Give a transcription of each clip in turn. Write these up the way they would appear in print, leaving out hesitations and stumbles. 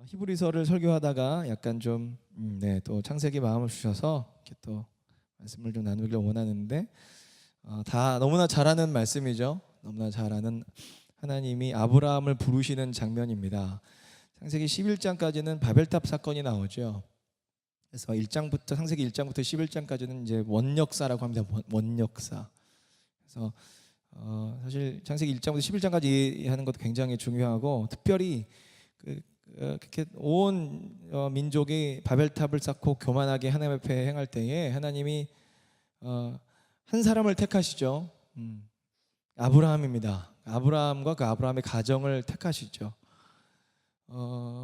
히브리서를 설교하다가 약간 좀 또 창세기 마음을 주셔서 이렇게 또 말씀을 좀 나누기를 원하는데, 다 너무나 잘 아는 말씀이죠. 너무나 잘 아는 하나님이 아브라함을 부르시는 장면입니다. 창세기 11장까지는 바벨탑 사건이 나오죠. 그래서 창세기 1장부터 11장까지는 이제 원역사라고 합니다. 원역사. 그래서 사실 창세기 1장부터 11장까지 이해하는 것도 굉장히 중요하고, 특별히 그렇게 온 민족이 바벨탑을 쌓고 교만하게 하나님 앞에 행할 때에 하나님이 한 사람을 택하시죠. 아브라함입니다. 아브라함과 그 아브라함의 가정을 택하시죠.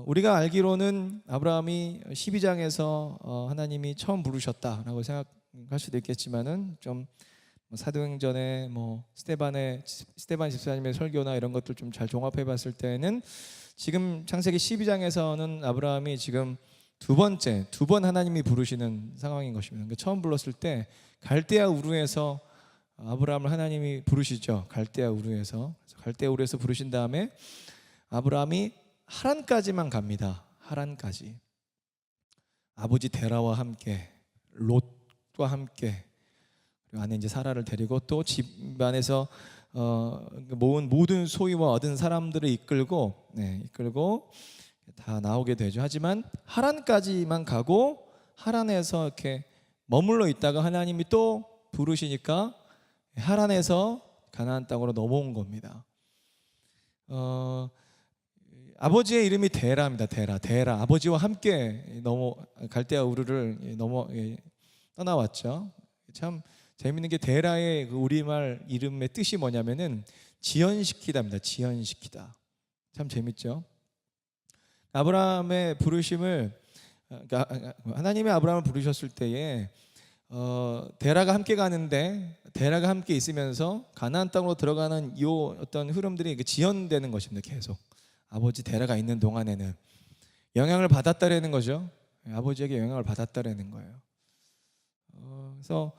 우리가 알기로는 아브라함이 12장에서 하나님이 처음 부르셨다라고 생각할 수도 있겠지만은, 좀 사도행전에 스데반 집사님의 설교나 이런 것들 좀 잘 종합해 봤을 때는, 지금 창세기 12장에서는 아브라함이 지금 두 번 하나님이 부르시는 상황인 것입니다. 그러니까 처음 불렀을 때 갈대아 우르에서 아브라함을 하나님이 부르시죠. 갈대아 우르에서 부르신 다음에 아브라함이 하란까지만 갑니다. 하란까지. 아버지 데라와 함께, 롯과 함께, 그리고 안에 이제 사라를 데리고 또 집안에서 모은 모든 소유와 얻은 사람들을 이끌고 다 나오게 되죠. 하지만 하란까지만 가고, 하란에서 이렇게 머물러 있다가 하나님이 또 부르시니까 하란에서 가나안 땅으로 넘어온 겁니다. 아버지의 이름이 데라입니다. 데라. 아버지와 함께 갈대아 우르를 떠나왔죠. 참 재밌는 게, 데라의 그 우리말 이름의 뜻이 뭐냐면은 지연시키다입니다. 지연시키다. 참 재밌죠. 아브라함의 부르심을, 하나님이 아브라함을 부르셨을 때에 데라가 함께 가는데, 데라가 함께 있으면서 가나안 땅으로 들어가는 이 어떤 흐름들이 지연되는 것입니다. 계속 아버지 데라가 있는 동안에는 영향을 받았다라는 거죠. 아버지에게 영향을 받았다라는 거예요. 그래서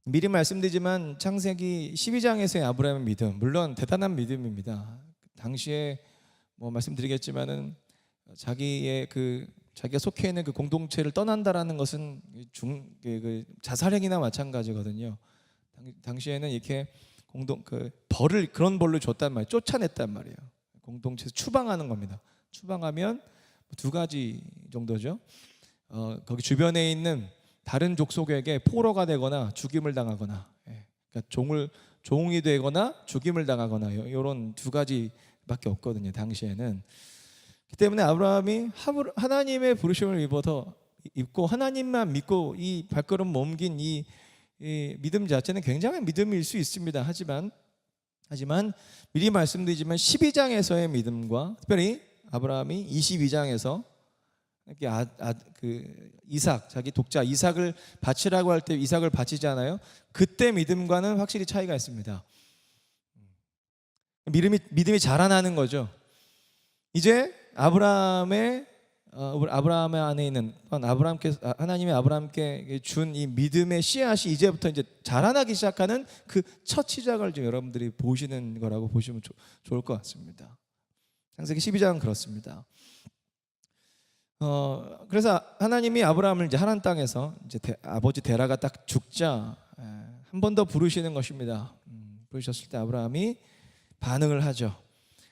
미리 말씀드리지만 창세기 12장에서의 아브라함의 믿음, 물론 대단한 믿음입니다. 당시에 말씀드리겠지만은 자기가 속해 있는 그 공동체를 떠난다라는 것은 자살행위나 마찬가지거든요. 당시에는 이렇게 벌을, 그런 벌을 줬단 말이에요. 쫓아냈단 말이에요. 공동체에서 추방하는 겁니다. 추방하면 두 가지 정도죠. 거기 주변에 있는 다른 족속에게 포로가 되거나 죽임을 당하거나, 그러니까 종이 되거나 죽임을 당하거나, 이런 두 가지밖에 없거든요. 당시에는. 그렇기 때문에 아브라함이 하나님의 부르심을 입고 하나님만 믿고 이 발걸음 옮긴 이 믿음 자체는 굉장한 믿음일 수 있습니다. 하지만 미리 말씀드리지만 12장에서의 믿음과, 특별히 아브라함이 22장에서 이삭, 자기 독자 이삭을 바치라고 할 때 이삭을 바치지 않아요? 그때 믿음과는 확실히 차이가 있습니다. 믿음이 자라나는 거죠. 이제 아브라함 안에 있는 하나님의 아브라함께 준 이 믿음의 씨앗이 이제부터 이제 자라나기 시작하는 그 첫 시작을 좀 여러분들이 보시는 거라고 보시면 좋을 것 같습니다. 창세기 12장은 그렇습니다. 그래서 하나님이 아브라함을 이제 하란 땅에서 이제 아버지 데라가 딱 죽자 한 번 더 부르시는 것입니다. 부르셨을 때 아브라함이 반응을 하죠.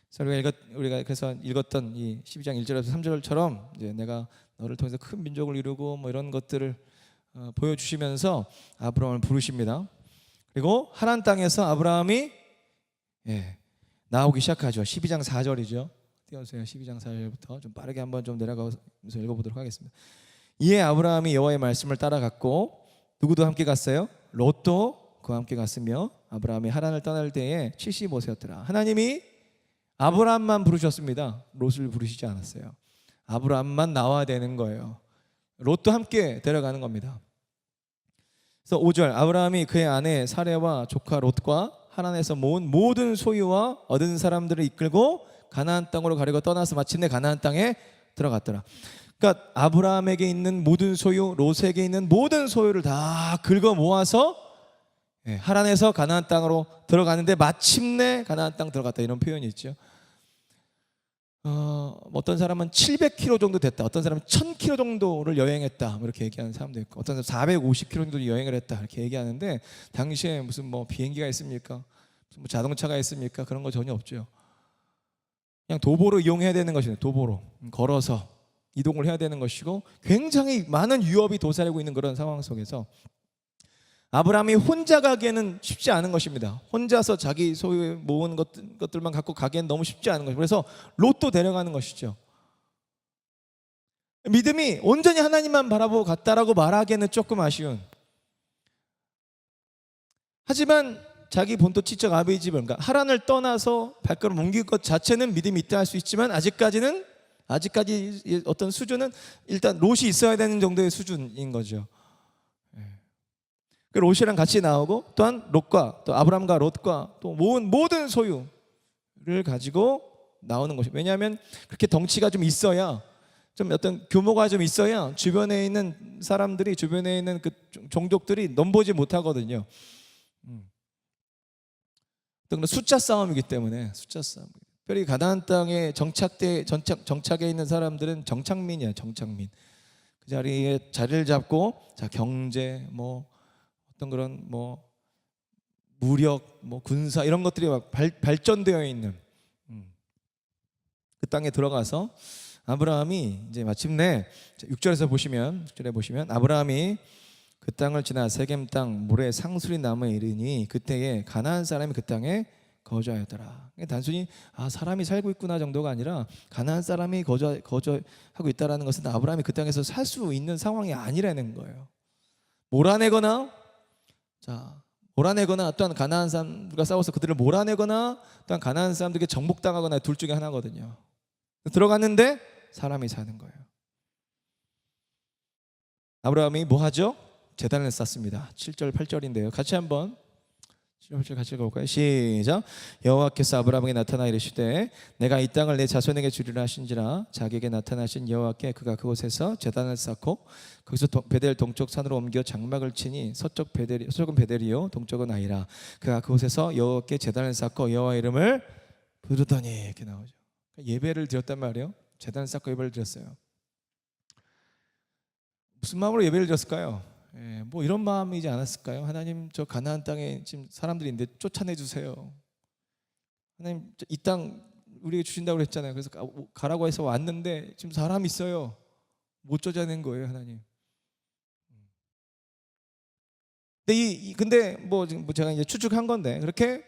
그래서 우리가 그래서 읽었던 이 12장 1절에서 3절처럼 이제 내가 너를 통해서 큰 민족을 이루고 이런 것들을 보여주시면서 아브라함을 부르십니다. 그리고 하란 땅에서 아브라함이 나오기 시작하죠. 12장 4절이죠. 띄워주세요. 12장 4절부터 좀 빠르게 한번 좀 내려가서 읽어보도록 하겠습니다. 이에 아브라함이 여호와의 말씀을 따라갔고, 누구도 함께 갔어요? 롯도 그와 함께 갔으며, 아브라함이 하란을 떠날 때에 75세였더라. 하나님이 아브라함만 부르셨습니다. 롯을 부르시지 않았어요. 아브라함만 나와야 되는 거예요. 롯도 함께 데려가는 겁니다. 그래서 5절, 아브라함이 그의 아내 사레와 조카 롯과 하란에서 모은 모든 소유와 얻은 사람들을 이끌고 가나안 땅으로 가려고 떠나서 마침내 가나안 땅에 들어갔더라. 그러니까 아브라함에게 있는 모든 소유, 롯에게 있는 모든 소유를 다 긁어 모아서 하란에서 가나안 땅으로 들어가는데 마침내 가나안 땅 들어갔다, 이런 표현이 있죠. 어떤 사람은 700km 정도 됐다, 어떤 사람은 1000km 정도를 여행했다, 뭐 이렇게 얘기하는 사람도 있고, 어떤 사람은 450km 정도 여행을 했다 이렇게 얘기하는데, 당시에 무슨 뭐 비행기가 있습니까? 무슨 뭐 자동차가 있습니까? 그런 거 전혀 없죠. 그냥 도보로 이용해야 되는 것이에요. 도보로 걸어서 이동을 해야 되는 것이고, 굉장히 많은 위협이 도사리고 있는 그런 상황 속에서 아브라함이 혼자 가기에는 쉽지 않은 것입니다. 혼자서 자기 소유 모은 것들만 갖고 가기에는 너무 쉽지 않은 것이죠. 그래서 롯도 데려가는 것이죠. 믿음이 온전히 하나님만 바라보고 갔다라고 말하기에는 조금 아쉬운, 하지만 자기 본토 친척 아비의 집을, 그러니까 하란을 떠나서 발걸음 옮길 것 자체는 믿음이 있다 할 수 있지만, 아직까지 어떤 수준은 일단 롯이 있어야 되는 정도의 수준인 거죠. 롯이랑 같이 나오고, 또한 롯과 또 아브람과 롯과 또 모든 소유를 가지고 나오는 것이죠. 왜냐하면 그렇게 덩치가 좀 있어야, 좀 어떤 규모가 좀 있어야 주변에 있는 사람들이, 주변에 있는 그 종족들이 넘보지 못하거든요. 어떤 숫자 싸움이기 때문에, 숫자 싸움. 특별히 가나안 땅에 정착에 있는 사람들은 정착민이야, 정착민. 그 자리에 자리를 잡고, 자, 경제, 뭐 어떤 그런 뭐 무력, 뭐 군사 이런 것들이 막 발전되어 있는 그 땅에 들어가서 아브라함이 이제 마침내 6절에 보시면 아브라함이 그 땅을 지나 세겜 땅 모래 상수리 나무에 이르니 그때에 가나안 사람이 그 땅에 거주하였더라. 단순히 사람이 살고 있구나 정도가 아니라, 가나안 사람이 거주하고 있다라는 것은 아브라함이 그 땅에서 살 수 있는 상황이 아니라는 거예요. 몰아내거나 또한 가나안 사람들과 싸워서 그들을 몰아내거나, 또한 가나안 사람들에게 정복당하거나, 둘 중에 하나거든요. 들어갔는데 사람이 사는 거예요. 아브라함이 뭐 하죠? 제단을 쌓습니다. 7절 8절인데요. 같이 한번 7절 8절 같이 읽어볼까요? 시작. 여호와께서 아브라함에게 나타나 이르시되 내가 이 땅을 내 자손에게 주리라 하신지라. 자기에게 나타나신 여호와께 그가 그곳에서 제단을 쌓고 거기서 베델 동쪽 산으로 옮겨 장막을 치니 서쪽은 베델이요 동쪽은 아이라. 그가 그곳에서 여호와께 제단을 쌓고 여호와 이름을 부르더니, 이렇게 나오죠. 예배를 드렸단 말이에요. 제단을 쌓고 예배를 드렸어요. 무슨 마음으로 예배를 드렸을까요? 뭐 이런 마음이지 않았을까요? 하나님, 저 가나안 땅에 지금 사람들이 있는데 쫓아내 주세요. 하나님, 이 땅 우리에게 주신다고 그랬잖아요. 그래서 가라고 해서 왔는데 지금 사람 있어요. 못 쫓아낸 거예요, 하나님. 근데 뭐 제가 이제 추측한 건데, 그렇게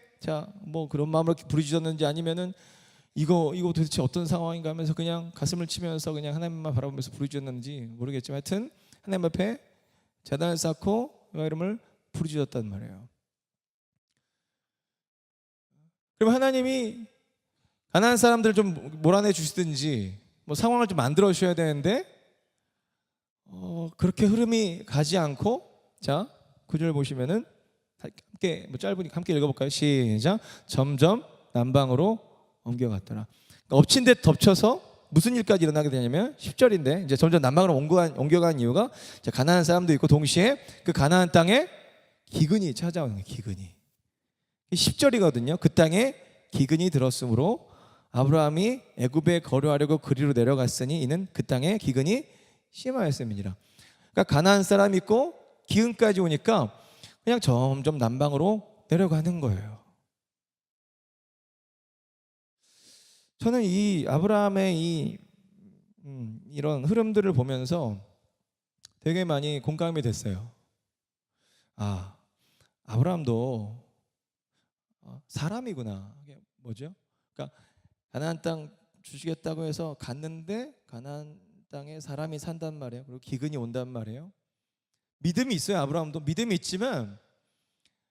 뭐 그런 마음으로 부르짖었는지, 아니면은 이거 도대체 어떤 상황인가 하면서 그냥 가슴을 치면서 그냥 하나님만 바라보면서 부르짖었는지 모르겠지만, 하여튼 하나님 앞에 제단을 쌓고 여호와 이름을 부르짖었단 말이에요. 그럼 하나님이 가나안 사람들을 좀 몰아내 주시든지 뭐 상황을 좀 만들어 주셔야 되는데, 그렇게 흐름이 가지 않고, 자 9절 보시면은 함께 짧으니까 함께 읽어볼까요? 시작. 점점 남방으로 옮겨갔더라. 그러니까 엎친 데 덮쳐서 무슨 일까지 일어나게 되냐면 10절인데, 이제 점점 남방으로 옮겨간 이유가, 가나안 사람도 있고 동시에 그 가나안 땅에 기근이 찾아오는 거예요. 기근이 10절이거든요. 그 땅에 기근이 들었으므로 아브라함이 애굽에 거류하려고 그리로 내려갔으니 이는 그 땅에 기근이 심하였음이니라. 그러니까 가나안 사람이 있고 기근까지 오니까 그냥 점점 남방으로 내려가는 거예요. 저는 이 아브라함의 이런 흐름들을 보면서 되게 많이 공감이 됐어요. 아브라함도 사람이구나. 이게 뭐죠? 그러니까 가나안 땅 주시겠다고 해서 갔는데 가나안 땅에 사람이 산단 말이에요. 그리고 기근이 온단 말이에요. 믿음이 있어요. 아브라함도 믿음이 있지만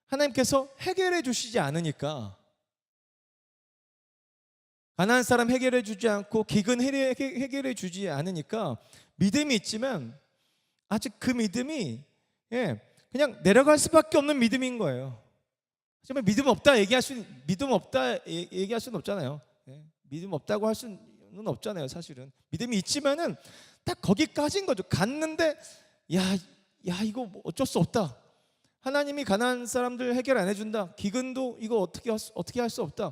하나님께서 해결해 주시지 않으니까, 가나안 사람 해결해 주지 않고 기근 해결해 주지 않으니까 믿음이 있지만 아직 그 믿음이 그냥 내려갈 수밖에 없는 믿음인 거예요. 하지만 믿음 없다 얘기할 수는 없잖아요. 믿음 없다고 할 수는 없잖아요. 사실은 믿음이 있지만은 딱 거기까지인 거죠. 갔는데 이거 어쩔 수 없다. 하나님이 가나안 사람들 해결 안 해준다. 기근도 이거 어떻게 할 수 없다.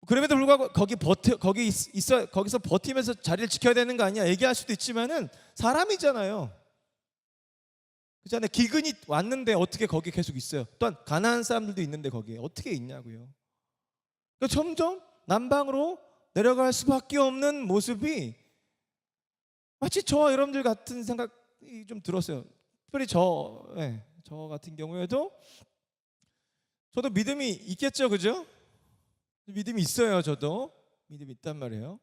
그럼에도 불구하고 거기서 버티면서 자리를 지켜야 되는 거 아니야? 얘기할 수도 있지만은 사람이잖아요. 그렇잖아요. 기근이 왔는데 어떻게 거기 계속 있어요? 또한 가난한 사람들도 있는데 거기에 어떻게 있냐고요. 그러니까 점점 남방으로 내려갈 수밖에 없는 모습이 마치 저와 여러분들 같은 생각이 좀 들었어요. 특별히 저 같은 경우에도 저도 믿음이 있겠죠, 그죠? 믿음이 있어요. 저도 믿음이 있단 말이에요.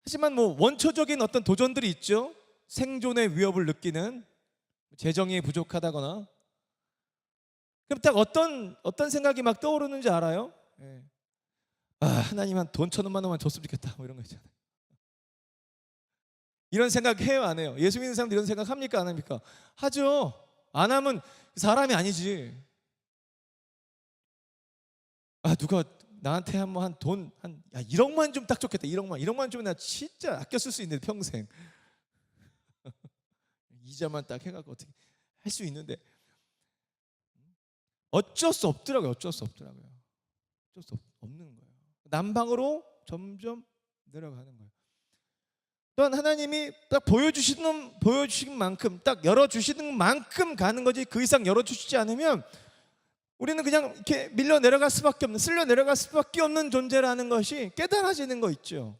하지만 뭐 원초적인 어떤 도전들이 있죠. 생존의 위협을 느끼는, 재정이 부족하다거나. 그럼 딱 어떤 생각이 막 떠오르는지 알아요? 하나님 한 돈 1,000원만 원만 줬으면 좋겠다, 뭐 이런 거 있잖아요. 이런 생각 해요, 안 해요? 예수 믿는 사람들 이런 생각 합니까, 안 합니까? 하죠. 안 하면 사람이 아니지. 누가 나한테 한번 돈 1억만 좀 딱 좋겠다. 1억만 주면 나 진짜 아껴 쓸 수 있는데 평생. 이자만 딱 해갖고 어떻게 할 수 있는데 어쩔 수 없더라고요. 어쩔 수 없는 거예요. 남방으로 점점 내려가는 거예요. 또한 하나님이 딱 보여주신 만큼, 딱 열어주시는 만큼 가는 거지, 그 이상 열어주시지 않으면 우리는 그냥 이렇게 밀려 내려갈 수밖에 없는, 쓸려 내려갈 수밖에 없는 존재라는 것이 깨달아지는 거 있죠.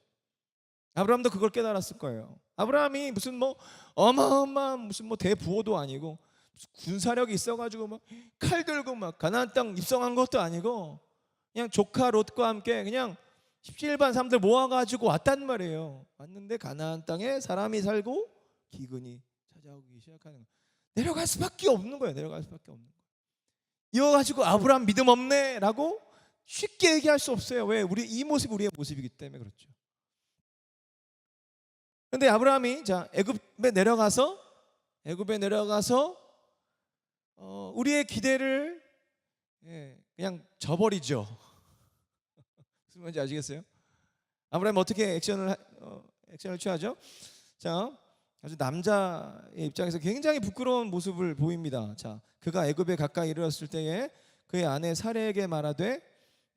아브라함도 그걸 깨달았을 거예요. 아브라함이 무슨 어마어마한 무슨 대부호도 아니고 무슨 군사력이 있어가지고 막 칼 들고 막 가나안 땅 입성한 것도 아니고 그냥 조카 롯과 함께 그냥 십시일반 사람들 모아가지고 왔단 말이에요. 왔는데 가나안 땅에 사람이 살고 기근이 찾아오기 시작하는 거예요. 내려갈 수밖에 없는 거예요. 내려갈 수밖에 없는 거예요. 이거 가지고 아브라함 믿음 없네 라고 쉽게 얘기할 수 없어요. 왜? 이 모습이 우리의 모습이기 때문에 그렇죠. 그런데 아브라함이 애굽에 내려가서 우리의 기대를 그냥 저버리죠. 무슨 말인지 아시겠어요? 아브라함이 어떻게 액션을 취하죠? 아주 남자의 입장에서 굉장히 부끄러운 모습을 보입니다. 그가 애굽에 가까이 이르렀을 때에 그의 아내 사레에게 말하되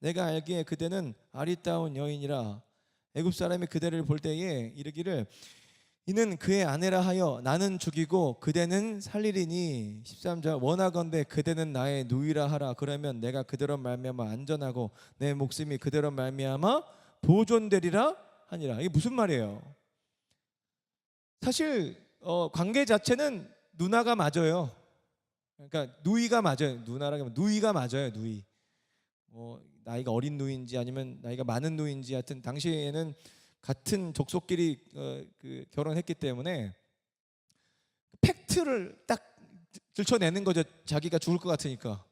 내가 알기에 그대는 아리따운 여인이라 애굽 사람이 그대를 볼 때에 이르기를 이는 그의 아내라 하여 나는 죽이고 그대는 살리리니 13절 원하건대 그대는 나의 누이라 하라. 그러면 내가 그대로 말미암아 안전하고 내 목숨이 그대로 말미암아 보존되리라 하니라. 이게 무슨 말이에요? 사실 관계 자체는 누나가 맞아요. 그러니까 누이가 맞아요. 누나라고 하면 누이가 맞아요. 누이. 나이가 어린 누이인지 아니면 나이가 많은 누이인지 하여튼 당시에는 같은 족속끼리 결혼했기 때문에 팩트를 딱 들춰내는 거죠. 자기가 죽을 것 같으니까.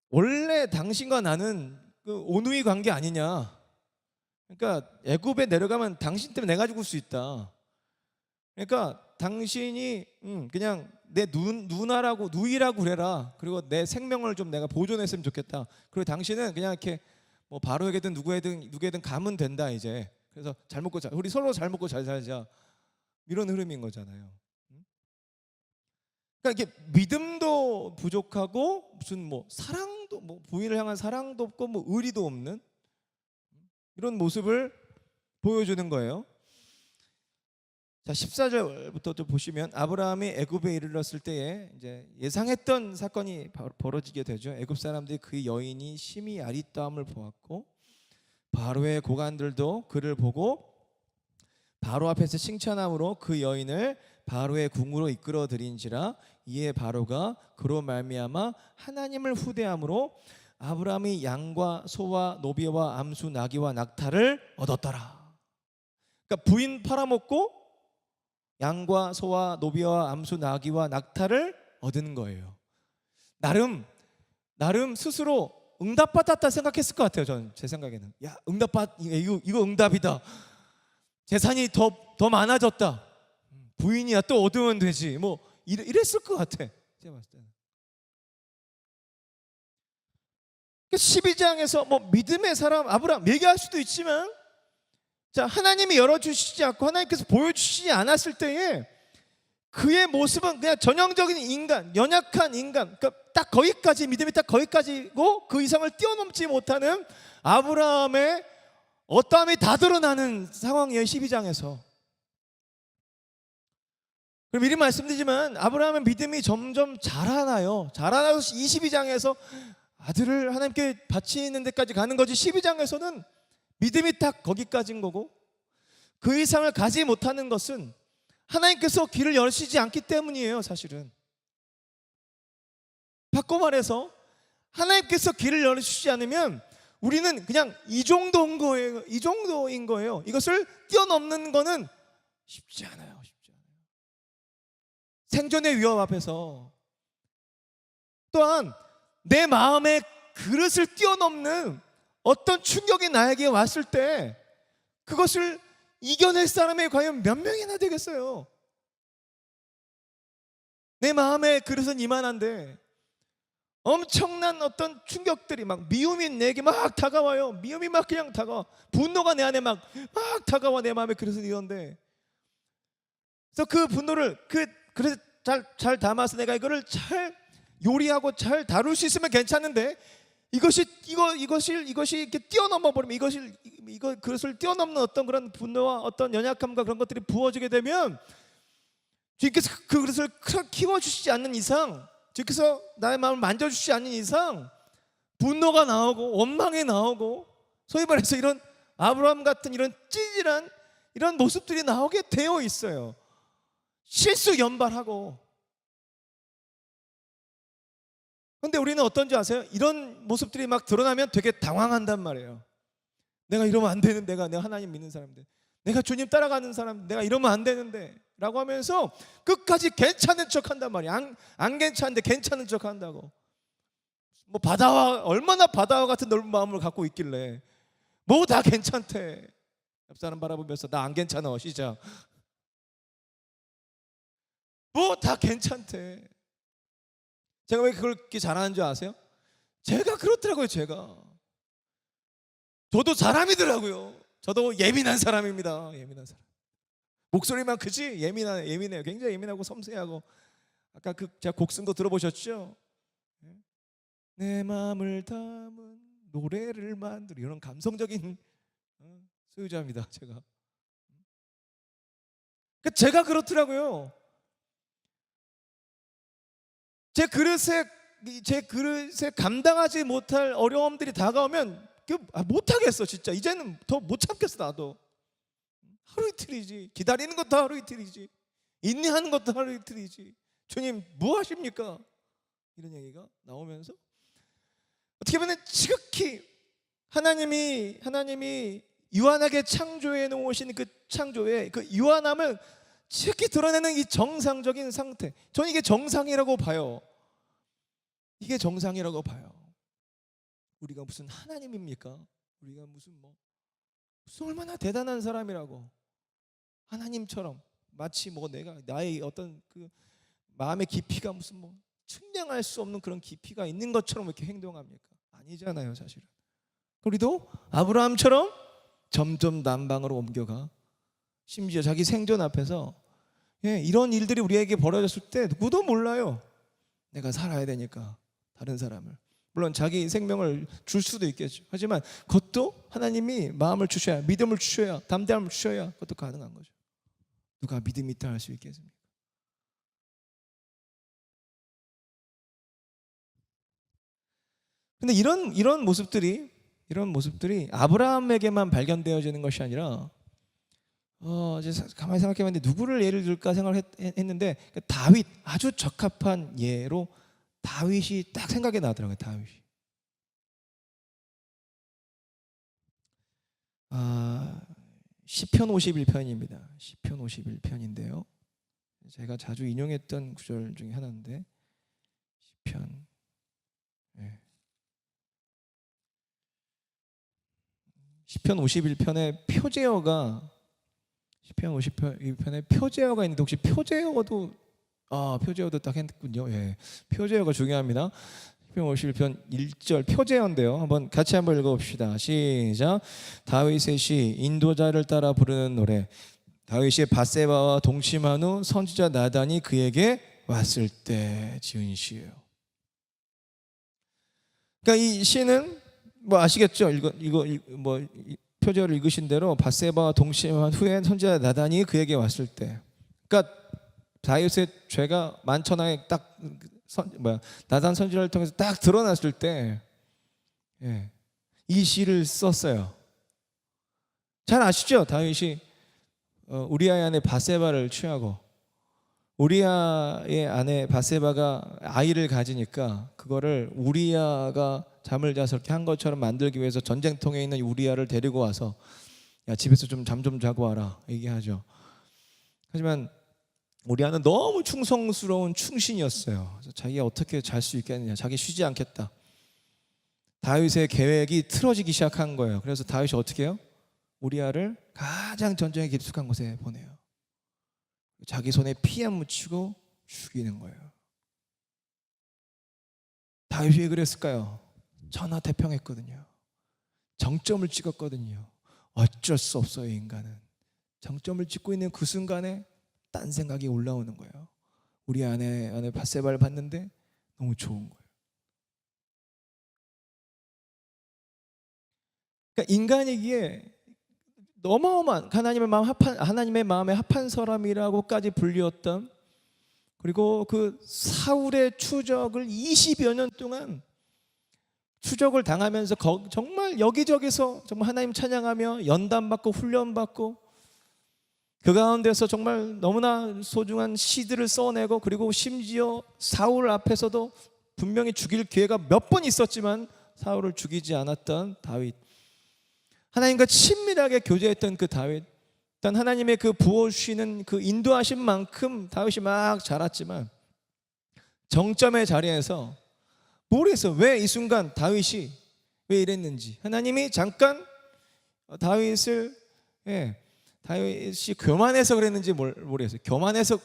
원래 당신과 나는 오누이 관계 아니냐. 그러니까 애굽에 내려가면 당신 때문에 내가 죽을 수 있다. 그러니까 당신이 그냥 내 누나라고 누이라고 그래라. 그리고 내 생명을 좀 내가 보존했으면 좋겠다. 그리고 당신은 그냥 이렇게 바로에게든 누구에든 가면 된다 이제. 그래서 우리 서로 잘 먹고 잘 살자. 이런 흐름인 거잖아요. 그러니까 이게 믿음도 부족하고 무슨 사랑도 부인을 향한 사랑도 없고 의리도 없는 이런 모습을 보여주는 거예요. 14절부터 좀 보시면 아브라함이 애굽에 이르렀을 때에 이제 예상했던 사건이 벌어지게 되죠. 애굽 사람들이 그 여인이 심히 아리따움을 보았고 바로의 고관들도 그를 보고 바로 앞에서 칭찬함으로 그 여인을 바로의 궁으로 이끌어 들인지라. 이에 바로가 그로 말미암아 하나님을 후대함으로 아브라함이 양과 소와 노비와 암수 나귀와 낙타를 얻었더라. 그러니까 부인 팔아먹고 양과 소와 노비와 암수 나귀와 낙타를 얻은 거예요. 나름 스스로 응답받았다 생각했을 것 같아요. 저는 제 생각에는 이거 응답이다. 재산이 더 많아졌다. 부인이야 또 얻으면 되지. 이랬을 것 같아. 제가 봤을 때는. 12장에서 믿음의 사람 아브라함 얘기할 수도 있지만 하나님이 열어주시지 않고 하나님께서 보여주시지 않았을 때에 그의 모습은 그냥 전형적인 인간, 연약한 인간, 그러니까 딱 거기까지, 믿음이 딱 거기까지고 그 이상을 뛰어넘지 못하는 아브라함의 어떠함이 다 드러나는 상황이에요. 12장에서. 그럼 미리 말씀드리지만 아브라함의 믿음이 점점 자라나요. 자라나서 22장에서 아들을 하나님께 바치는 데까지 가는 거지, 12장에서는 믿음이 딱 거기까지인 거고, 그 이상을 가지 못하는 것은 하나님께서 길을 여시지 않기 때문이에요. 사실은 바꿔 말해서 하나님께서 길을 열어주시지 않으면 우리는 그냥 이 정도인 거예요. 이 정도인 거예요. 이것을 뛰어넘는 거는 쉽지 않아요. 쉽지 않아요. 생존의 위험 앞에서, 또한 내 마음의 그릇을 뛰어넘는 어떤 충격이 나에게 왔을 때 그것을 이겨낼 사람이 과연 몇 명이나 되겠어요? 내 마음의 그릇은 이만한데 엄청난 어떤 충격들이, 막 미움이 내게 막 다가와요. 미움이 막 그냥 다가와. 분노가 내 안에 막 다가와. 내 마음의 그릇은 이런데, 그래서 그 분노를 그래서 잘 담아서 내가 이거를 잘 요리하고 잘 다룰 수 있으면 괜찮은데, 이것이 이렇게 뛰어넘어 버리면, 그것을 뛰어넘는 어떤 그런 분노와 어떤 연약함과 그런 것들이 부어지게 되면, 주님께서 그 그릇을 키워주시지 않는 이상, 주님께서 나의 마음을 만져주시지 않는 이상 분노가 나오고 원망이 나오고, 소위 말해서 이런 아브라함 같은 이런 찌질한 이런 모습들이 나오게 되어 있어요. 실수 연발하고. 근데 우리는 어떤지 아세요? 이런 모습들이 막 드러나면 되게 당황한단 말이에요. 내가 이러면 안 되는데, 내가 하나님 믿는 사람인데, 내가 주님 따라가는 사람, 내가 이러면 안 되는데 라고 하면서 끝까지 괜찮은 척 한단 말이에요. 안 괜찮은데 괜찮은 척 한다고. 뭐 얼마나 바다와 같은 넓은 마음을 갖고 있길래 뭐 다 괜찮대. 옆 사람 바라보면서 나 안 괜찮아 시작. 뭐 다 괜찮대. 제가 왜 그렇게 잘하는 줄 아세요? 제가 그렇더라고요. 저도 사람이더라고요. 저도 예민한 사람입니다. 예민한 사람. 목소리만 크지 예민해요. 굉장히 예민하고 섬세하고. 아까 제가 곡 쓴 거 들어보셨죠? 내 마음을 담은 노래를 만들어, 이런 감성적인 소유자입니다. 제가 그렇더라고요. 제 그릇에 감당하지 못할 어려움들이 다가오면 못하겠어. 진짜 이제는 더 못 참겠어. 나도 하루 이틀이지. 기다리는 것도 하루 이틀이지. 인내하는 것도 하루 이틀이지. 주님 뭐 하십니까? 이런 얘기가 나오면서 어떻게 보면 지극히 하나님이 유한하게 창조해 놓으신 그 창조의 그 유한함을 지극히 드러내는 이 정상적인 상태, 저는 이게 정상이라고 봐요. 이게 정상이라고 봐요. 우리가 무슨 하나님입니까? 우리가 무슨 얼마나 대단한 사람이라고, 하나님처럼 마치 나의 어떤 그 마음의 깊이가 무슨 측량할 수 없는 그런 깊이가 있는 것처럼 이렇게 행동합니까? 아니잖아요, 사실은. 우리도 아브라함처럼 점점 남방으로 옮겨가. 심지어 자기 생존 앞에서 이런 일들이 우리에게 벌어졌을 때 누구도 몰라요. 내가 살아야 되니까 다른 사람을, 물론 자기 생명을 줄 수도 있겠죠. 하지만 그것도 하나님이 마음을 주셔야, 믿음을 주셔야, 담대함을 주셔야 그것도 가능한 거죠. 누가 믿음이 있다 할 수 있겠습니까? 근데 이런 모습들이 아브라함에게만 발견되어지는 것이 아니라, 이제 가만히 생각해봤는데 누구를 예를 들까 생각을 했는데, 다윗, 아주 적합한 예로 다윗이 딱 생각이 나더라고요. 다윗이. 시편 51편입니다. 시편 51편인데요. 제가 자주 인용했던 구절 중에 하나인데, 시편. 시편 51편의 표제어가, 시편 51편에 표제어가 있는데, 혹시 표제어도 딱 했군요. 표제어가 중요합니다. 시편 51편 1절 표제어인데요. 같이 한번 읽어봅시다. 시작. 다윗의 시, 인도자를 따라 부르는 노래. 다윗이 밧세바와 동침한 후 선지자 나단이 그에게 왔을 때 지은 시예요. 그러니까 이 시는 뭐 아시겠죠? 이거 뭐 표절을 읽으신 대로 밧세바와 동침한 후에 선지자 나단이 그에게 왔을 때, 그러니까 다윗의 죄가 만천하에 딱 나단 선지자를 통해서 딱 드러났을 때, 이 시를 썼어요. 잘 아시죠? 다윗이 우리아의 아내 밧세바를 취하고, 우리아의 아내 밧세바가 아이를 가지니까 그거를 우리아가 잠을 자서 이렇게 한 것처럼 만들기 위해서 전쟁통에 있는 우리아를 데리고 와서 야, 집에서 좀 잠 좀 자고 와라 얘기하죠. 하지만 우리아는 너무 충성스러운 충신이었어요. 그래서 자기가 어떻게 잘 수 있겠느냐, 자기 쉬지 않겠다. 다윗의 계획이 틀어지기 시작한 거예요. 그래서 다윗이 어떻게 해요? 우리아를 가장 전쟁에 깊숙한 곳에 보내요. 자기 손에 피 안 묻히고 죽이는 거예요. 다윗이 왜 그랬을까요? 천하태평했거든요. 정점을 찍었거든요. 어쩔 수 없어요. 인간은 정점을 찍고 있는 그 순간에 딴 생각이 올라오는 거예요. 우리 아내 밧세바를 봤는데 너무 좋은 거예요. 그러니까 인간이기에 어마어마한 하나님의 마음에 합한 사람이라고까지 불리웠던, 그리고 그 사울의 추적을 20여 년 동안 추적을 당하면서 정말 여기저기서 정말 하나님 찬양하며 연단받고 훈련받고, 그 가운데서 정말 너무나 소중한 시들을 써내고, 그리고 심지어 사울 앞에서도 분명히 죽일 기회가 몇 번 있었지만 사울을 죽이지 않았던 다윗, 하나님과 친밀하게 교제했던 그 다윗, 일단 하나님의 그 부어주시는 그 인도하신 만큼 다윗이 막 자랐지만, 정점의 자리에서 모르겠어요. 왜 이 순간 다윗이 왜 이랬는지. 하나님이 잠깐 다윗이 교만해서 그랬는지 모르겠어요. 교만해서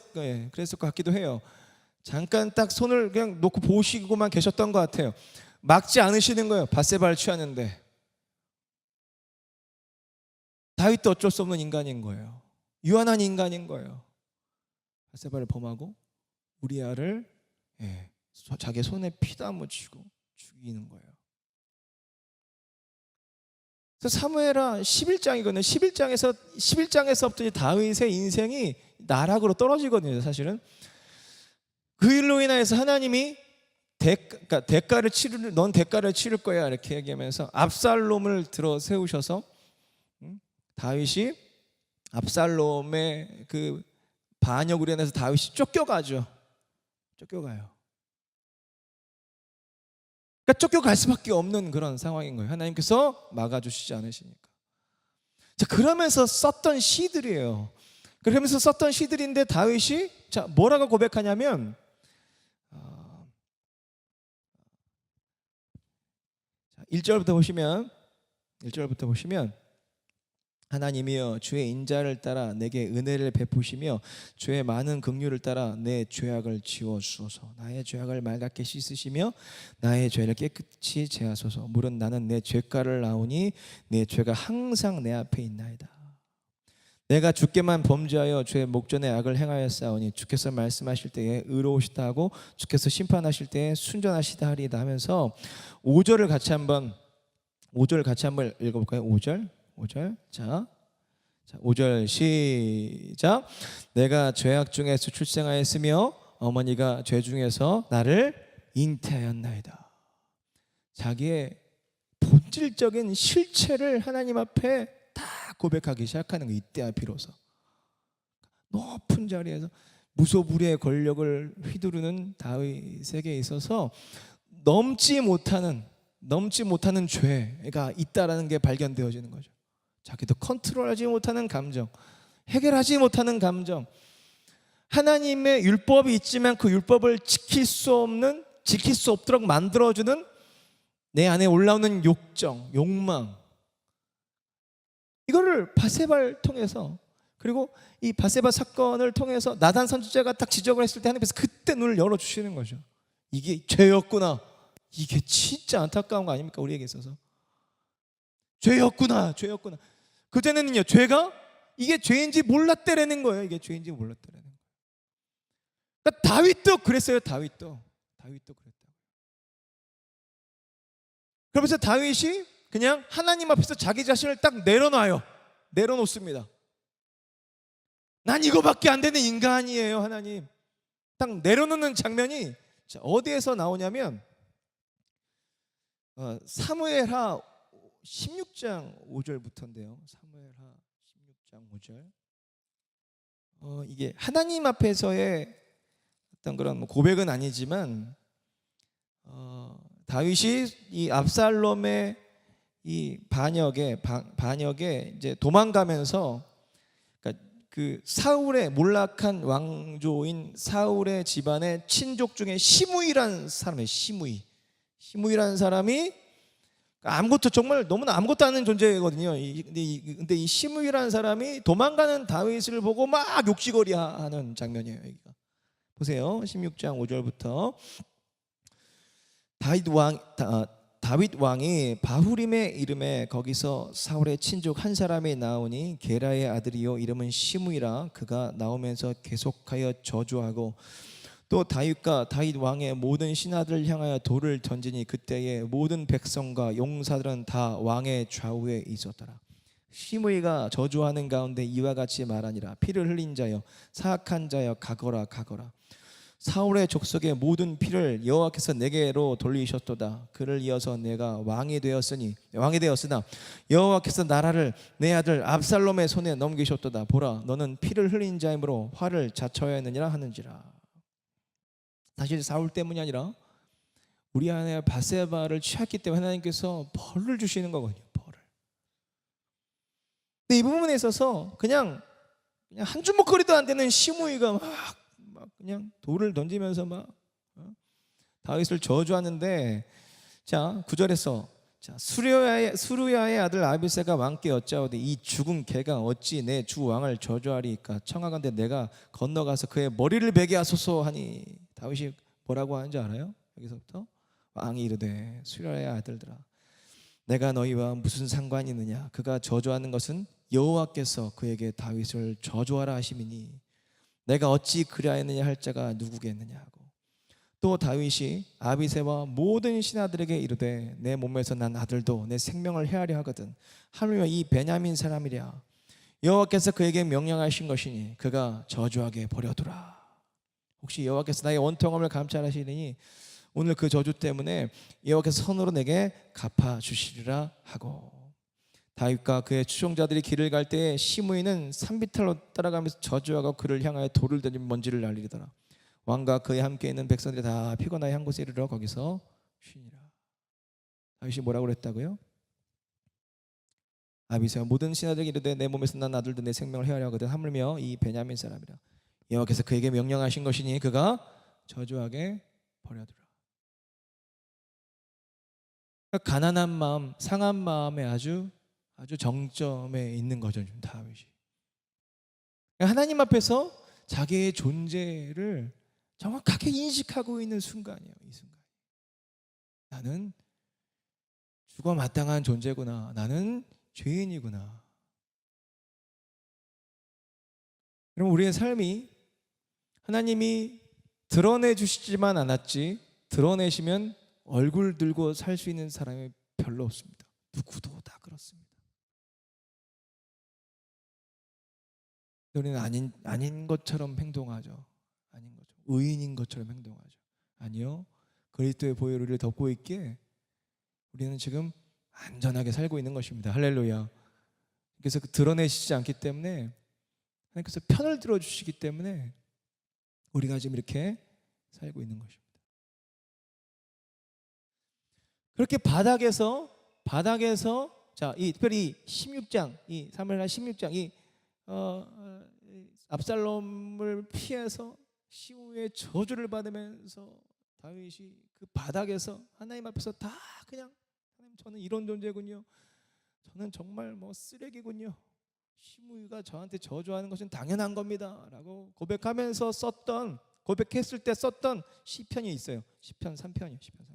그랬을 것 같기도 해요. 잠깐 딱 손을 그냥 놓고 보시고만 계셨던 것 같아요. 막지 않으시는 거예요. 밧세바를 취하는데. 다윗도 어쩔 수 없는 인간인 거예요. 유한한 인간인 거예요. 밧세바를 범하고 우리아를 자기 손에 피도 안 묻히고 죽이는 거예요. 그래서 사무엘하 11장이거든요. 11장에서부터 다윗의 인생이 나락으로 떨어지거든요. 사실은 그 일로 인해서 하나님이 넌 대가를 치를 거야 이렇게 얘기하면서 압살롬을 들어 세우셔서 다윗이 압살롬의 그 반역으로 인해서 다윗이 쫓겨가요. 그러니까 쫓겨갈 수밖에 없는 그런 상황인 거예요. 하나님께서 막아주시지 않으시니까. 자, 그러면서 썼던 시들이에요. 그러면서 썼던 시들인데 다윗이 자 뭐라고 고백하냐면 1절부터 보시면 하나님이여 주의 인자를 따라 내게 은혜를 베푸시며 주의 많은 긍휼을 따라 내 죄악을 지워주소서. 나의 죄악을 맑게 씻으시며 나의 죄를 깨끗이 제하소서. 물은 나는 내 죄가를 나오니 내 죄가 항상 내 앞에 있나이다. 내가 주께만 범죄하여 주의 목전에 악을 행하였사오니 주께서 말씀하실 때에 의로우시다 하고 주께서 심판하실 때에 순전하시다 하리이다 하면서 5절을 같이 한번 읽어볼까요? 5절. 자 5절 시작. 내가 죄악 중에서 출생하였으며 어머니가 죄 중에서 나를 잉태하였나이다. 자기의 본질적인 실체를 하나님 앞에 다 고백하기 시작하는 거예요. 이때야 비로소 높은 자리에서 무소불위의 권력을 휘두르는 다윗에게 있어서 넘지 못하는 죄가 있다라는 게 발견되어지는 거죠. 자기도 컨트롤하지 못하는 감정, 해결하지 못하는 감정, 하나님의 율법이 있지만 그 율법을 지킬 수 없도록 만들어주는 내 안에 올라오는 욕망, 이거를 밧세바를 통해서, 그리고 이 밧세바 사건을 통해서 나단 선지자가 딱 지적을 했을 때 하나님께서 그때 눈을 열어주시는 거죠. 이게 죄였구나. 이게 진짜 안타까운 거 아닙니까? 우리에게 있어서 죄였구나. 그전에는요 죄가 이게 죄인지 몰랐대라는 거예요. 이게 죄인지 몰랐대라는 거예요. 그러니까 다윗도 그랬어요. 다윗도 그랬다. 그러면서 다윗이 그냥 하나님 앞에서 자기 자신을 딱 내려놓습니다. 난 이거밖에 안 되는 인간이에요. 하나님 딱 내려놓는 장면이 어디에서 나오냐면 사무엘하 16장 5절부터인데요. 사무엘하 16장 5절. 이게 하나님 앞에서의 어떤 그런 고백은 아니지만 다윗이 이 압살롬의 이 반역에 이제 도망가면서 그러니까 그 사울의 몰락한 왕조인 사울의 집안의 친족 중에 시므이라는 사람이에요. 시므이라는 사람이 아무것도 정말 너무나 아무것도 아닌 존재거든요. 근데 이 시므이라는 사람이 도망가는 다윗을 보고 막 욕지거리하는 장면이에요. 여기가 보세요. 16장 5절부터 다윗 왕이 바후림의 이름에 거기서 사울의 친족 한 사람이 나오니 게라의 아들이요 이름은 시므이라. 그가 나오면서 계속하여 저주하고 또 다윗과 다윗 왕의 모든 신하들을 향하여 돌을 던지니 그때에 모든 백성과 용사들은 다 왕의 좌우에 있었더라. 시므이가 저주하는 가운데 이와 같이 말하니라. 피를 흘린 자여 사악한 자여 가거라. 사울의 족속의 모든 피를 여호와께서 내게로 돌리셨도다. 그를 이어서 내가 왕이 되었으나 여호와께서 나라를 내 아들 압살롬의 손에 넘기셨도다. 보라, 너는 피를 흘린 자이므로 화를 자초해야 하느니라 하는지라. 사실 사울 때문이 아니라 우리 아내 바세바를 취했기 때문에 하나님께서 벌을 주시는 거거든요. 벌을. 근데 이 부분에 있어서 그냥 한 주먹거리도 안 되는 시므이가 막 그냥 돌을 던지면서 막 다윗을 저주하는데, 자 9절에서 수르야의 아들 아비새가 왕께 여짜오되 이 죽은 개가 어찌 내 주 왕을 저주하리이까. 청하건대 내가 건너가서 그의 머리를 베게 하소서 하니. 다윗이 뭐라고 하는지 알아요? 여기서부터 왕이 이르되 수르야의 아들들아 내가 너희와 무슨 상관이 있느냐. 그가 저주하는 것은 여호와께서 그에게 다윗을 저주하라 하심이니 내가 어찌 그리하였느냐 할 자가 누구겠느냐 하고, 또 다윗이 아비새와 모든 신하들에게 이르되 내 몸에서 난 아들도 내 생명을 헤아려 하거든. 하물며 이 베냐민 사람이랴 여호와께서 그에게 명령하신 것이니 그가 저주하게 버려두라. 혹시 여호와께서 나의 원통함을 감찰하시리니 오늘 그 저주 때문에 여호와께서 선으로 내게 갚아주시리라 하고, 다윗과 그의 추종자들이 길을 갈 때에 시므이는 산비탈로 따라가면서 저주하고 그를 향하여 돌을 던진 먼지를 날리더라. 왕과 그에 함께 있는 백성들이 다 피곤하여 한 곳에 이르러 거기서 쉬니라. 다윗이 뭐라고 그랬다고요? 아비새와 모든 신하들에게 이르되 내 몸에서 난 아들도 내 생명을 헤아려 하거든. 하물며 이 베냐민 사람이라 여호와께서 그에게 명령하신 것이니 그가 저주하게 버려두라. 그러니까 가난한 마음, 상한 마음에 아주 정점에 있는 거죠, 지금 다윗이. 하나님 앞에서 자기의 존재를 정확하게 인식하고 있는 순간이에요. 이 순간. 나는 죽어 마땅한 존재구나. 나는 죄인이구나. 그럼 우리의 삶이 하나님이 드러내 주시지만 않았지 드러내시면 얼굴 들고 살 수 있는 사람이 별로 없습니다. 누구도 다 그렇습니다. 우리는 아닌 것처럼 행동하죠. 아닌 거죠. 의인인 것처럼 행동하죠. 아니요. 그리스도의 보혈을 우리를 덮고 있기에 우리는 지금 안전하게 살고 있는 것입니다. 할렐루야. 그래서 드러내시지 않기 때문에 하나님께서 편을 들어주시기 때문에 우리가 지금 이렇게 살고 있는 것입니다. 그렇게 바닥에서 자, 이 특별히 16장, 이 사무엘하 16장, 이 압살롬을 피해서 시므이의 저주를 받으면서 다윗이 그 바닥에서 하나님 앞에서 다 그냥 하나님 저는 이런 존재군요. 저는 정말 뭐 쓰레기군요. 시므이가 저한테 저주하는 것은 당연한 겁니다라고 고백했을 때 썼던 시편이 있어요. 시편 3편이요. 시편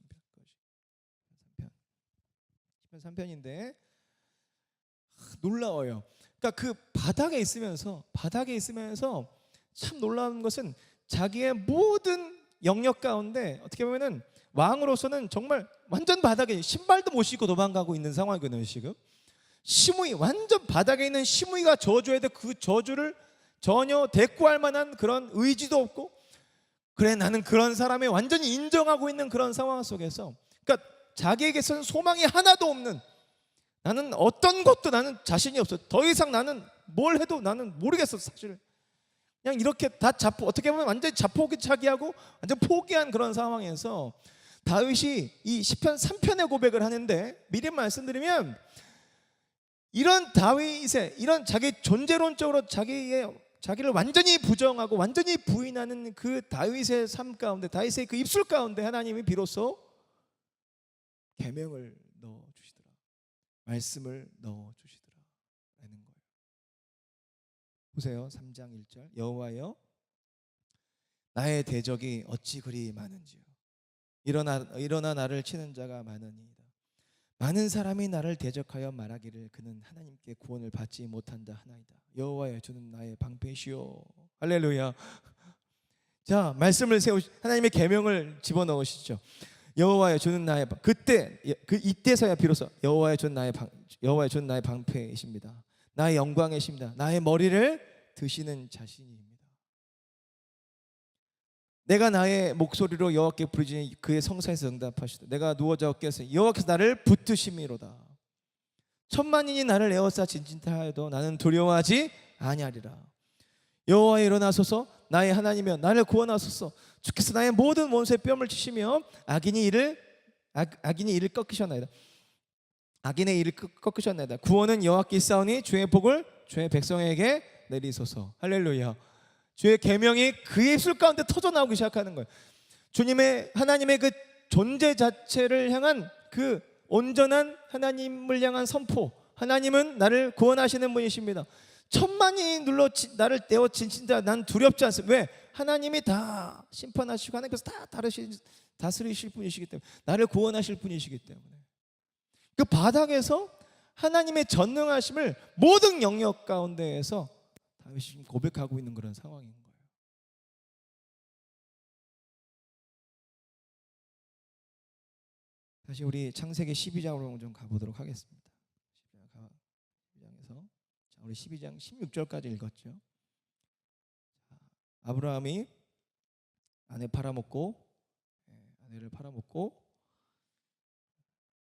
3편인데 놀라워요. 그러니까 그 바닥에 있으면서 참 놀라운 것은 자기의 모든 영역 가운데 어떻게 보면은 왕으로서는 정말 완전 바닥에 신발도 못 신고 도망가고 있는 상황이거든요. 지금 시므이, 완전 바닥에 있는 시므이가 저주해야 돼. 그 저주를 전혀 대꾸할 만한 그런 의지도 없고, 그래 나는 그런 사람을 완전히 인정하고 있는 그런 상황 속에서, 그러니까 자기에게서는 소망이 하나도 없는, 나는 어떤 것도 나는 자신이 없어, 더 이상 나는 뭘 해도 나는 모르겠어 사실, 그냥 이렇게 다 어떻게 보면 완전히 자포자기하고 완전 포기한 그런 상황에서 다윗이 이 시편 3편의 고백을 하는데, 미리 말씀드리면 이런 다윗의 이런 자기 존재론적으로 자기를 완전히 부정하고 완전히 부인하는 그 다윗의 삶 가운데, 다윗의 그 입술 가운데 하나님이 비로소 계명을 넣어 주시더라, 말씀을 넣어 주시더라 라는 거예요. 보세요. 3장 1절, 여호와여 나의 대적이 어찌 그리 많은지요, 일어나 나를 치는 자가 많으니이다. 많은 사람이 나를 대적하여 말하기를 그는 하나님께 구원을 받지 못한 자 하나이다. 여호와여 주는 나의 방패시오. 할렐루야. 자, 말씀을 하나님의 계명을 집어넣으시죠. 여호와여 주는 나의 이때서야 비로소 여호와여 주는 나의 방패이십니다. 나의 영광이십니다. 나의 머리를 드시는 자신입니다. 내가 나의 목소리로 여호와께 부르짖으니 그의 성사에서 응답하시다. 내가 누워 자고 깨서 여호와께서 나를 붙드심이로다. 천만인이 나를 에워싸 진진하여도 나는 두려워하지 아니하리라. 여호와여 일어나소서, 나의 하나님이여 나를 구원하소서. 주께서 나의 모든 원수의 뺨을 치시며 악인의 일을 꺾으셨나이다. 악인의 일을 꺾으셨나이다. 구원은 여호와께 있사오니 주의 복을 주의 백성에게 내리소서. 할렐루야. 주의 계명이 그의 입술 가운데 터져 나오기 시작하는 거예요. 하나님의 그 존재 자체를 향한 그 온전한 하나님을 향한 선포. 하나님은 나를 구원하시는 분이십니다. 천만이 나를 떼어 진친다. 난 두렵지 않습니다. 왜? 하나님이 다 심판하시고 하나님께서 다 다스리실 분이시기 때문에, 나를 구원하실 분이시기 때문에, 그 바닥에서 하나님의 전능하심을 모든 영역 가운데에서 다윗이 지금 고백하고 있는 그런 상황인 거예요. 다시 우리 창세기 12장으로 좀 가보도록 하겠습니다. 12장에서 우리 12장 16절까지 읽었죠. 아브라함이 아내를 팔아먹고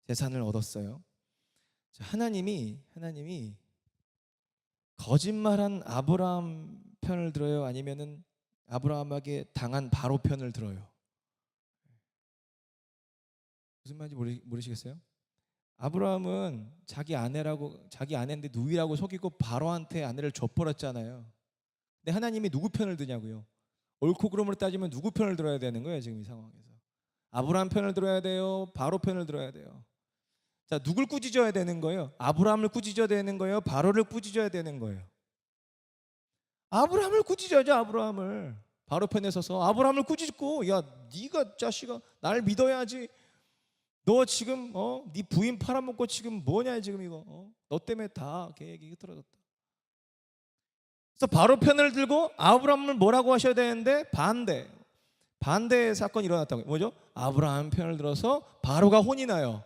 재산을 얻었어요. 하나님이 거짓말한 아브라함 편을 들어요? 아니면은 아브라함에게 당한 바로 편을 들어요? 무슨 말인지 모르시겠어요? 아브라함은 자기 아내인데 누이라고 속이고 바로한테 아내를 줘버렸잖아요. 근데 하나님이 누구 편을 드냐고요? 옳고 그름으로 따지면 누구 편을 들어야 되는 거예요? 지금 이 상황에서 아브라함 편을 들어야 돼요? 바로 편을 들어야 돼요? 자, 누굴 꾸짖어야 되는 거예요? 아브라함을 꾸짖어야 되는 거예요? 바로를 꾸짖어야 되는 거예요? 아브라함을 꾸짖어야죠. 아브라함을. 바로 편에 서서 아브라함을 꾸짖고, 야 네가 자식아 날 믿어야지. 너 지금 네 부인 팔아먹고 지금 뭐냐 지금 이거 너 때문에 다 계획이 흐트러졌다. 그래서 바로 편을 들고 아브라함을 뭐라고 하셔야 되는데 반대의 사건이 일어났다고요. 뭐죠? 아브라함 편을 들어서 바로가 혼이 나요.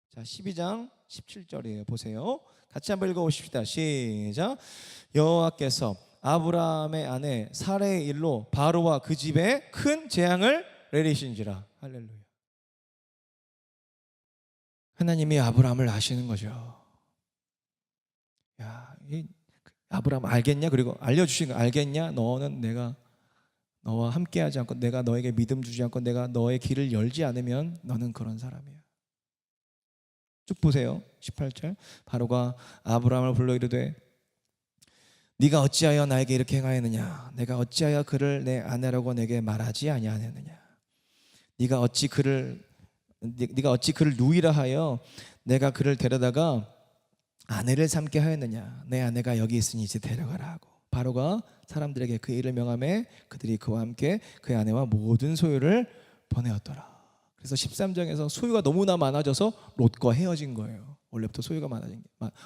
자, 12장 17절이에요. 보세요. 같이 한번 읽어보십시다. 시작. 여호와께서 아브라함의 아내 사레의 일로 바로와 그 집에 큰 재앙을 내리신지라. 할렐루야. 하나님이 아브라함을 아시는 거죠. 야, 아브라함 알겠냐? 그리고 알려주신 거 알겠냐? 너는 내가 너와 함께하지 않고, 내가 너에게 믿음 주지 않고, 내가 너의 길을 열지 않으면 너는 그런 사람이야. 쭉 보세요. 18절. 바로가 아브라함을 불러 이르되 네가 어찌하여 나에게 이렇게 행하였느냐? 내가 어찌하여 그를 내 아내라고 내게 말하지 아니하느냐? 네가 어찌 그를 누이라 하여 내가 그를 데려다가 아내를 삼게 하였느냐? 내 아내가 여기 있으니 이제 데려가라 하고, 바로가 사람들에게 그 일을 명하매 그들이 그와 함께 그의 아내와 모든 소유를 보내었더라. 그래서 13장에서 소유가 너무나 많아져서 롯과 헤어진 거예요. 원래부터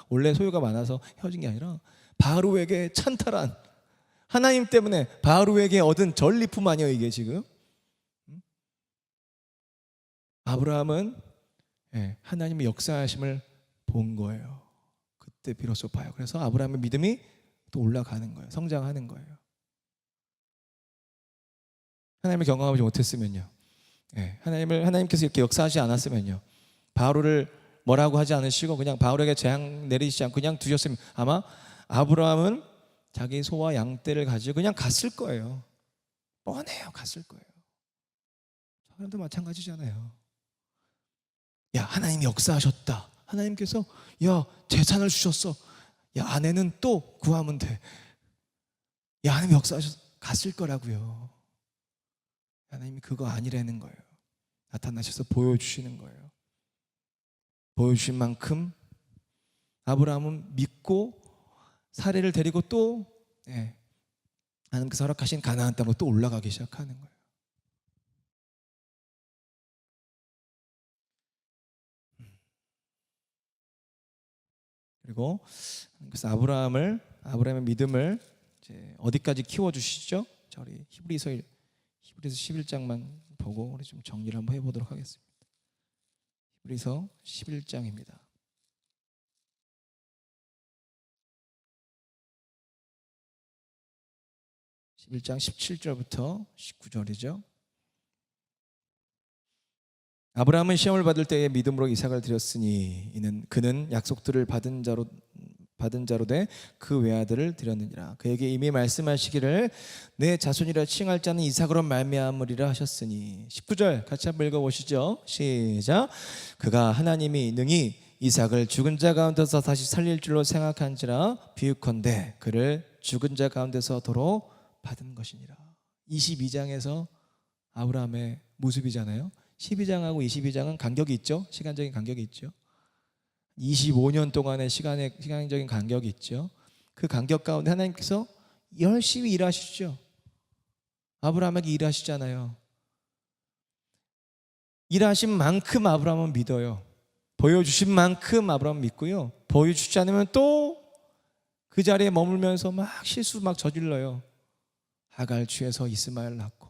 원래 소유가 많아서 헤어진 게 아니라 바로에게 찬탈한 하나님 때문에 바로에게 얻은 전리품 아니에요 이게 지금. 아브라함은 하나님의 역사하심을 본 거예요. 그때 비로소 봐요. 그래서 아브라함의 믿음이 또 올라가는 거예요. 성장하는 거예요. 하나님을 경험하지 못했으면요, 하나님께서 이렇게 역사하지 않았으면요, 바로를 뭐라고 하지 않으시고 그냥 바로에게 재앙 내리시지 않고 그냥 두셨으면 아마 아브라함은 자기 소와 양떼를 가지고 그냥 갔을 거예요. 뻔해요. 갔을 거예요. 사람도 마찬가지잖아요. 야, 하나님이 역사하셨다. 하나님께서 야, 재산을 주셨어. 야, 아내는 또 구하면 돼. 야, 하나님이 역사하셨어. 갔을 거라고요. 하나님이 그거 아니라는 거예요. 나타나셔서 보여주시는 거예요. 보여주신 만큼 아브라함은 믿고 사례를 데리고 또 하나님께서 허락하신 가나안 땅으로 또 올라가기 시작하는 거예요. 그리고 그래서 아브라함의 믿음을 이제 어디까지 키워주시죠? 자, 우리 히브리서 11장만 보고 우리 좀 정리를 한번 해보도록 하겠습니다. 히브리서 11장입니다. 11장 17절부터 19절이죠. 아브라함은 시험을 받을 때에 믿음으로 이삭을 드렸으니 그는 약속들을 받은 자로 돼 그 외아들을 드렸느니라. 그에게 이미 말씀하시기를 내 자손이라 칭할 자는 이삭으로 말미암으리라 하셨으니. 19절 같이 한번 읽어보시죠. 시작. 그가 하나님이 능히 이삭을 죽은 자 가운데서 다시 살릴 줄로 생각한지라 비유컨대 그를 죽은 자 가운데서 도로 받은 것이니라. 22장에서 아브라함의 모습이잖아요. 12장하고 22장은 간격이 있죠. 시간적인 간격이 있죠. 25년 동안의 시간적인 간격이 있죠. 그 간격 가운데 하나님께서 열심히 일하시죠. 아브라함에게 일하시잖아요. 일하신 만큼 아브라함은 믿어요. 보여주신 만큼 아브라함은 믿고요. 보여주지 않으면 또 그 자리에 머물면서 막 실수 막 저질러요. 하갈 취해서 이스마엘 낳고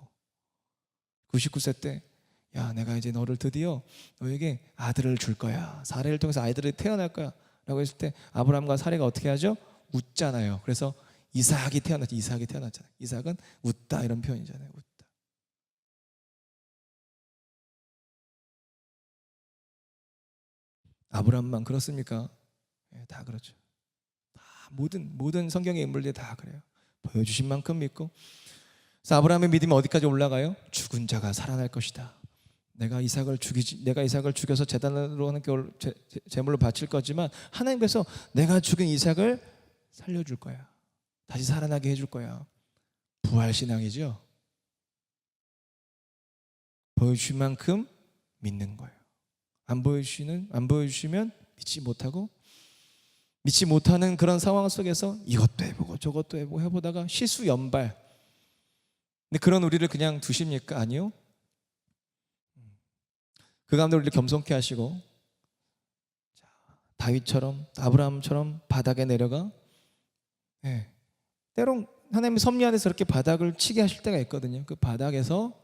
99세 때 야, 내가 이제 너를 드디어 너에게 아들을 줄 거야. 사례를 통해서 아이들이 태어날 거야 라고 했을 때 아브라함과 사례가 어떻게 하죠? 웃잖아요. 그래서 이삭이 태어났잖아요. 이삭은 웃다 이런 표현이잖아요. 웃다. 아브라함만 그렇습니까? 다 그렇죠. 다 모든 성경의 인물들이 다 그래요. 보여주신 만큼 믿고. 그래서 아브라함의 믿음이 어디까지 올라가요? 죽은 자가 살아날 것이다. 내가 이삭을 죽여서 제단으로 하나님께 제물로 바칠 거지만 하나님께서 내가 죽인 이삭을 살려줄 거야. 다시 살아나게 해줄 거야. 부활신앙이죠. 보여주신 만큼 믿는 거예요. 안 보여주시면 믿지 못하는 그런 상황 속에서 이것도 해보고 저것도 해보고 해보다가 실수 연발. 근데 그런 우리를 그냥 두십니까? 아니요. 그 가운데 우리를 겸손케 하시고 다윗처럼 아브라함처럼 바닥에 내려가 때론 하나님의 섭리 안에서 그렇게 바닥을 치게 하실 때가 있거든요. 그 바닥에서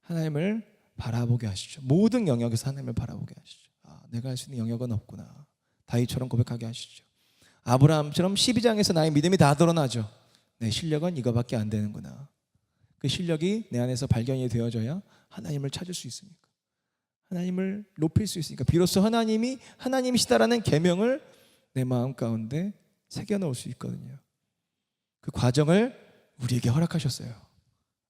하나님을 바라보게 하시죠. 모든 영역에서 하나님을 바라보게 하시죠. 내가 할 수 있는 영역은 없구나. 다윗처럼 고백하게 하시죠. 아브라함처럼 12장에서 나의 믿음이 다 드러나죠. 내 실력은 이거밖에 안 되는구나. 그 실력이 내 안에서 발견이 되어져야 하나님을 찾을 수 있습니까? 하나님을 높일 수 있으니까 비로소 하나님이시다라는 계명을 내 마음 가운데 새겨놓을 수 있거든요. 그 과정을 우리에게 허락하셨어요.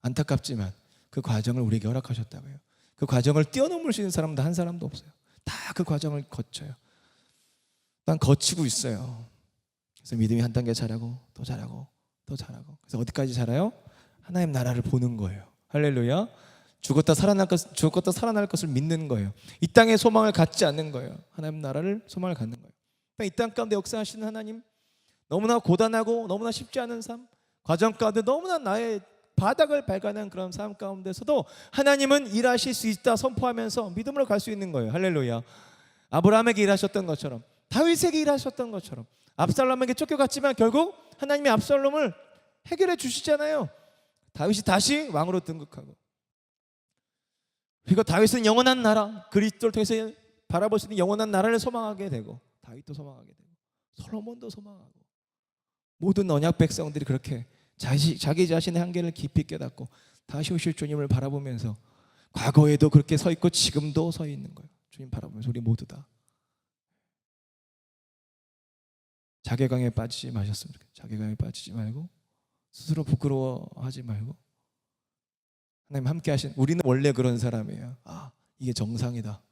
안타깝지만 그 과정을 우리에게 허락하셨다고요. 그 과정을 뛰어넘을 수 있는 사람도 한 사람도 없어요. 다 그 과정을 거쳐요. 난 거치고 있어요. 그래서 믿음이 한 단계 자라고 또 자라고 또 자라고. 그래서 어디까지 자라요? 하나님 나라를 보는 거예요. 할렐루야. 죽었다 살아날 것을 믿는 거예요. 이 땅에 소망을 갖지 않는 거예요. 하나님 나라를 소망을 갖는 거예요. 이 땅 가운데 역사하시는 하나님, 너무나 고단하고 너무나 쉽지 않은 삶, 과정 가운데 너무나 나의 바닥을 발견한 그런 삶 가운데서도 하나님은 일하실 수 있다 선포하면서 믿음으로 갈 수 있는 거예요. 할렐루야. 아브라함에게 일하셨던 것처럼 다윗에게 일하셨던 것처럼 압살롬에게 쫓겨갔지만 결국 하나님이 압살롬을 해결해 주시잖아요. 다윗이 다시 왕으로 등극하고, 그리고 다윗은 영원한 나라, 그리스도를 통해서 바라볼 수 있는 영원한 나라를 소망하게 되고, 다윗도 소망하게 되고 솔로몬도 소망하고, 모든 언약 백성들이 그렇게 자기 자신의 한계를 깊이 깨닫고 다시 오실 주님을 바라보면서, 과거에도 그렇게 서 있고 지금도 서 있는 거예요. 주님 바라보면서 우리 모두 다 자괴감에 빠지지 마셨으면 좋겠어요. 자괴감에 빠지지 말고 스스로 부끄러워하지 말고, 하나님 함께 하신, 우리는 원래 그런 사람이에요. 이게 정상이다.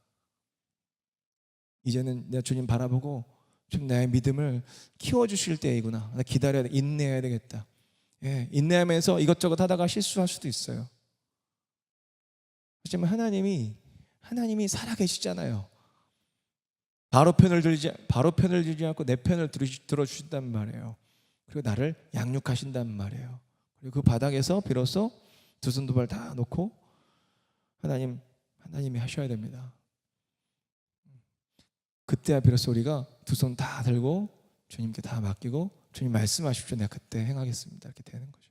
이제는 내가 주님 바라보고 좀 나의 믿음을 키워주실 때이구나. 나 기다려야 돼. 인내해야 되겠다. 인내하면서 이것저것 하다가 실수할 수도 있어요. 하지만 하나님이 살아계시잖아요. 바로 편을 들지 않고 내 편을 들어주신단 말이에요. 그리고 나를 양육하신단 말이에요. 그리고 그 바닥에서 비로소 두 손 두 발 다 놓고 하나님이 하셔야 됩니다. 그때야 비로소 우리가 두 손 다 들고 주님께 다 맡기고, 주님 말씀하십시오, 내가 그때 행하겠습니다, 이렇게 되는 거죠.